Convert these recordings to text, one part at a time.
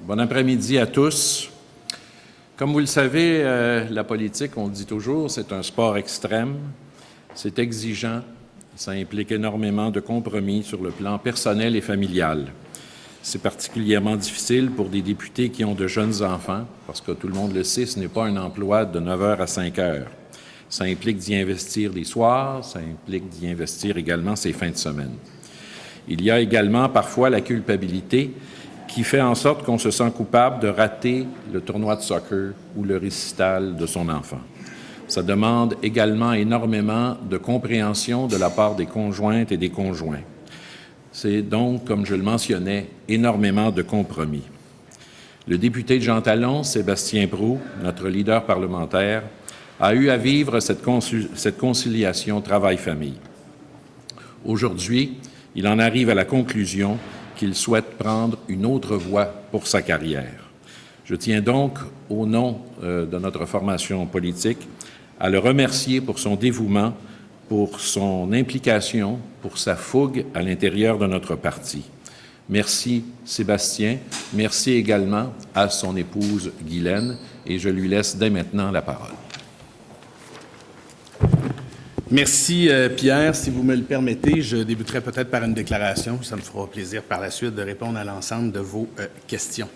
Bon après-midi à tous. Comme vous le savez, la politique, on le dit toujours, c'est un sport extrême, c'est exigeant, ça implique énormément de compromis sur le plan personnel et familial. C'est particulièrement difficile pour des députés qui ont de jeunes enfants, parce que tout le monde le sait, ce n'est pas un emploi de 9 heures à 5 heures. Ça implique d'y investir les soirs, ça implique d'y investir également ses fins de semaine. Il y a également parfois la culpabilité qui fait en sorte qu'on se sent coupable de rater le tournoi de soccer ou le récital de son enfant. Ça demande également énormément de compréhension de la part des conjointes et des conjoints. C'est donc, comme je le mentionnais, énormément de compromis. Le député de Jean Talon, Sébastien Proulx, notre leader parlementaire, a eu à vivre cette conciliation travail-famille. Aujourd'hui, il en arrive à la conclusion qu'il souhaite prendre une autre voie pour sa carrière. Je tiens donc, au nom de notre formation politique, à le remercier pour son dévouement, pour son implication, pour sa fougue à l'intérieur de notre parti. Merci Sébastien, merci également à son épouse Guylaine, et je lui laisse dès maintenant la parole. Merci, Pierre. Si vous me le permettez, je débuterai peut-être par une déclaration. Ça me fera plaisir par la suite de répondre à l'ensemble de vos questions.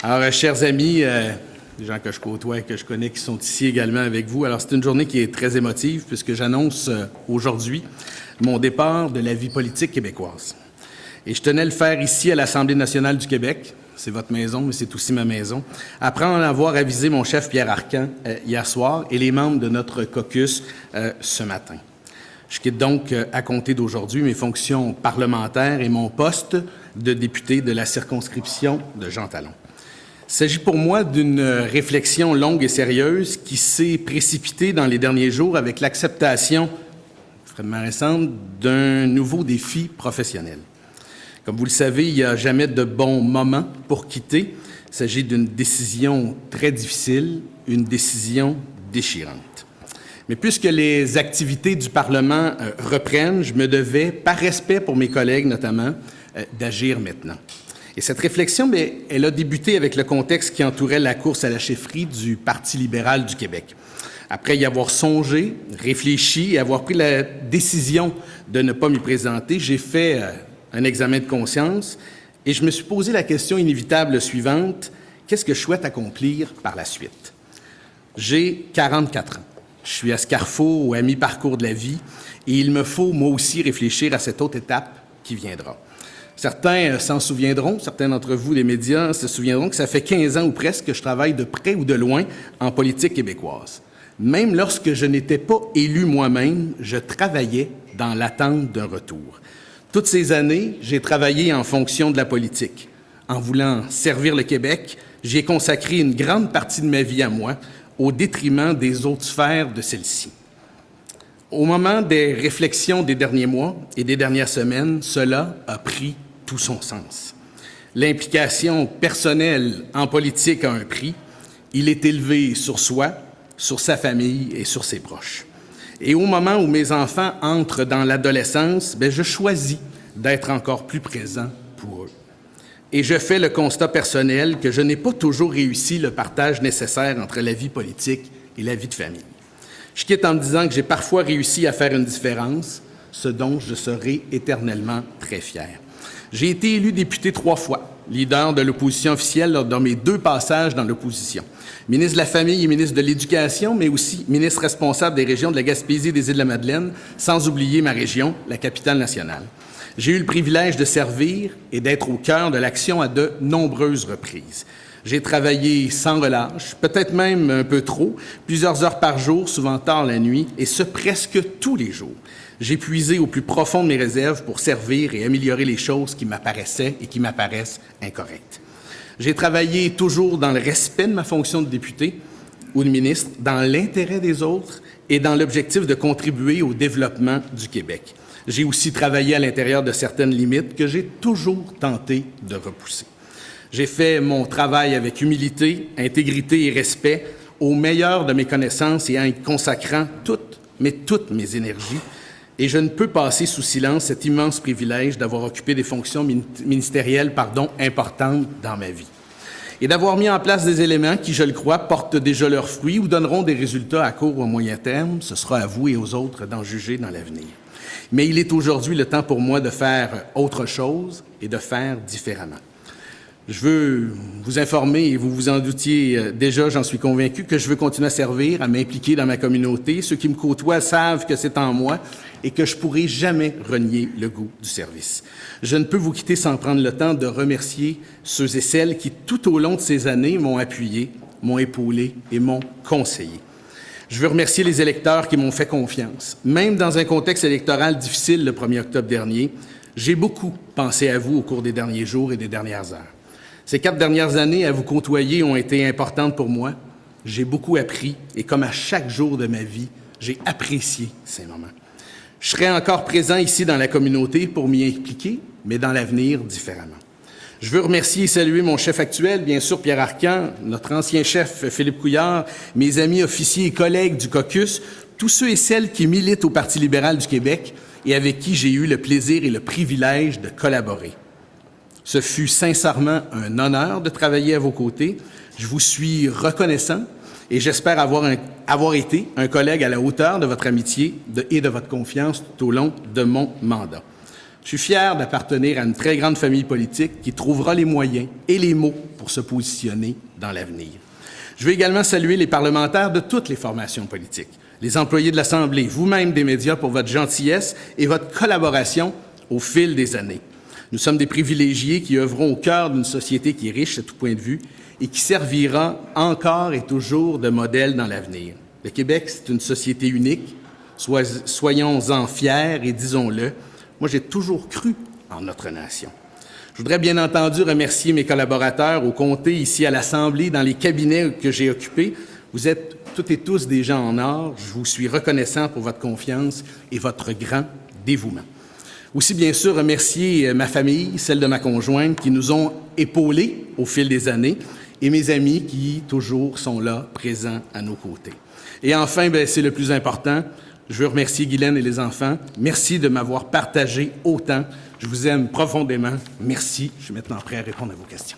Alors, chers amis, les gens que je côtoie et que je connais qui sont ici également avec vous, alors c'est une journée qui est très émotive puisque j'annonce aujourd'hui mon départ de la vie politique québécoise. Et je tenais à le faire ici à l'Assemblée nationale du Québec. C'est votre maison, mais c'est aussi ma maison. Après en avoir avisé mon chef Pierre Arcan hier soir et les membres de notre caucus ce matin. Je quitte donc à compter d'aujourd'hui mes fonctions parlementaires et mon poste de député de la circonscription de Jean Talon. Il s'agit pour moi d'une réflexion longue et sérieuse qui s'est précipitée dans les derniers jours avec l'acceptation, extrêmement récente, d'un nouveau défi professionnel. Comme vous le savez, il n'y a jamais de bon moment pour quitter. Il s'agit d'une décision très difficile, une décision déchirante. Mais puisque les activités du Parlement reprennent, je me devais, par respect pour mes collègues notamment, d'agir maintenant. Et cette réflexion, elle a débuté avec le contexte qui entourait la course à la chefferie du Parti libéral du Québec. Après y avoir songé, réfléchi et avoir pris la décision de ne pas m'y présenter, j'ai fait un examen de conscience et je me suis posé la question inévitable suivante: qu'est-ce que je souhaite accomplir par la suite? J'ai 44 ans. Je suis à ce carrefour ou à mi-parcours de la vie et il me faut moi aussi réfléchir à cette autre étape qui viendra. Certains s'en souviendront, certains d'entre vous, les médias, se souviendront que ça fait 15 ans ou presque que je travaille de près ou de loin en politique québécoise. Même lorsque je n'étais pas élu moi-même, je travaillais dans l'attente d'un retour. Toutes ces années, j'ai travaillé en fonction de la politique. En voulant servir le Québec, j'ai consacré une grande partie de ma vie à moi, au détriment des autres sphères de celle-ci. Au moment des réflexions des derniers mois et des dernières semaines, cela a pris tout son sens. L'implication personnelle en politique a un prix. Il est élevé sur soi, sur sa famille et sur ses proches. Et au moment où mes enfants entrent dans l'adolescence, je choisis d'être encore plus présent pour eux. Et je fais le constat personnel que je n'ai pas toujours réussi le partage nécessaire entre la vie politique et la vie de famille. Je quitte en me disant que j'ai parfois réussi à faire une différence, ce dont je serai éternellement très fier. J'ai été élu député 3 fois, leader de l'opposition officielle lors de mes 2 passages dans l'opposition. Ministre de la Famille et ministre de l'Éducation, mais aussi ministre responsable des régions de la Gaspésie et des Îles-de-la-Madeleine, sans oublier ma région, la capitale nationale. J'ai eu le privilège de servir et d'être au cœur de l'action à de nombreuses reprises. J'ai travaillé sans relâche, peut-être même un peu trop, plusieurs heures par jour, souvent tard la nuit, et ce presque tous les jours. J'ai puisé au plus profond de mes réserves pour servir et améliorer les choses qui m'apparaissaient et qui m'apparaissent incorrectes. J'ai travaillé toujours dans le respect de ma fonction de député ou de ministre, dans l'intérêt des autres et dans l'objectif de contribuer au développement du Québec. J'ai aussi travaillé à l'intérieur de certaines limites que j'ai toujours tenté de repousser. J'ai fait mon travail avec humilité, intégrité et respect, au meilleur de mes connaissances et en y consacrant toutes mes énergies. Et je ne peux passer sous silence cet immense privilège d'avoir occupé des fonctions ministérielles importantes dans ma vie. et d'avoir mis en place des éléments qui, je le crois, portent déjà leurs fruits ou donneront des résultats à court ou à moyen terme. Ce sera à vous et aux autres d'en juger dans l'avenir. Mais il est aujourd'hui le temps pour moi de faire autre chose et de faire différemment. Je veux vous informer, et vous vous en doutiez déjà, j'en suis convaincu, que je veux continuer à servir, à m'impliquer dans ma communauté. Ceux qui me côtoient savent que c'est en moi et que je ne pourrai jamais renier le goût du service. Je ne peux vous quitter sans prendre le temps de remercier ceux et celles qui, tout au long de ces années, m'ont appuyé, m'ont épaulé et m'ont conseillé. Je veux remercier les électeurs qui m'ont fait confiance. Même dans un contexte électoral difficile le 1er octobre dernier, j'ai beaucoup pensé à vous au cours des derniers jours et des dernières heures. Ces 4 dernières années à vous côtoyer ont été importantes pour moi. J'ai beaucoup appris et comme à chaque jour de ma vie, j'ai apprécié ces moments. Je serai encore présent ici dans la communauté pour m'y impliquer, mais dans l'avenir différemment. Je veux remercier et saluer mon chef actuel, bien sûr Pierre Arcan, notre ancien chef Philippe Couillard, mes amis officiers et collègues du caucus, tous ceux et celles qui militent au Parti libéral du Québec et avec qui j'ai eu le plaisir et le privilège de collaborer. Ce fut sincèrement un honneur de travailler à vos côtés. Je vous suis reconnaissant et j'espère avoir été un collègue à la hauteur de votre amitié et de votre confiance tout au long de mon mandat. Je suis fier d'appartenir à une très grande famille politique qui trouvera les moyens et les mots pour se positionner dans l'avenir. Je veux également saluer les parlementaires de toutes les formations politiques, les employés de l'Assemblée, vous-même des médias pour votre gentillesse et votre collaboration au fil des années. Nous sommes des privilégiés qui œuvrons au cœur d'une société qui est riche à tout point de vue et qui servira encore et toujours de modèle dans l'avenir. Le Québec, c'est une société unique. Soyons-en fiers et disons-le, moi j'ai toujours cru en notre nation. Je voudrais bien entendu remercier mes collaborateurs au comté, ici à l'Assemblée, dans les cabinets que j'ai occupés. Vous êtes toutes et tous des gens en or. Je vous suis reconnaissant pour votre confiance et votre grand dévouement. Aussi, bien sûr, remercier ma famille, celle de ma conjointe, qui nous ont épaulés au fil des années, et mes amis qui, toujours, sont là, présents à nos côtés. Et enfin, c'est le plus important, je veux remercier Guylaine et les enfants. Merci de m'avoir partagé autant. Je vous aime profondément. Merci. Je suis maintenant prêt à répondre à vos questions.